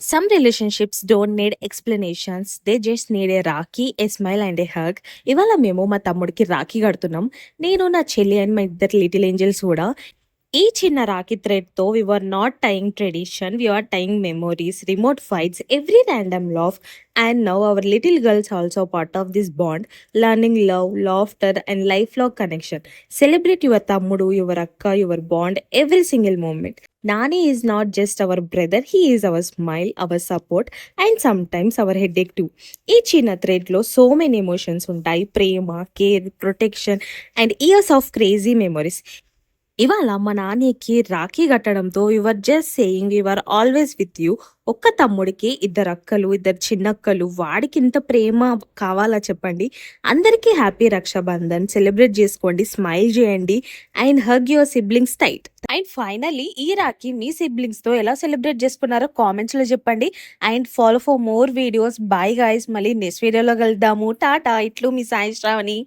Some relationships don't need explanations. They just need a Rakhi, a smile and a hug. ఇవాళ మేము మా తమ్ముడికి రాఖీ కడుతున్నాం. నేను, నా చెల్లి అండ్ మా ఇద్దరు లిటిల్ ఏంజెల్స్ కూడా. ఈ చిన్న రాఖీ థ్రెడ్‌తో we were not tying tradition. We are tying memories, remote fights, every random laugh. And now our little girls also part of this bond. Learning love, laughter and life long connection. Celebrate your తమ్ముడు, your akka, your bond, every single moment. Nani is not just our brother, he is our smile, our support, and sometimes our headache too. ఈ చిన్న థ్రెడ్‌లో so many emotions ఉంటాయి. ప్రేమ, care, protection and years of crazy memories. ఇవాళ మా నాన్నకి రాఖీ కట్టడంతో your just saying your always with you. ఒక్క తమ్ముడికి ఇద్దరు అక్కలు, ఇద్దరు చిన్నక్కలు, వాడికి ఇంత ప్రేమ కావాలా చెప్పండి. అందరికీ హ్యాపీ రక్షాబంధన్. సెలబ్రేట్ చేసుకోండి, స్మైల్ చేయండి and hug your siblings tight. And finally ఈ రాఖీ మీ సిబ్లింగ్స్ తో ఎలా సెలబ్రేట్ చేసుకున్నారో కామెంట్స్ లో చెప్పండి. And follow for more videos. Bye guys, మళ్ళీ నెక్స్ట్ వీడియోలో కలుద్దాము. టాటా, ఇట్లు మీ సాయి శ్రావణి.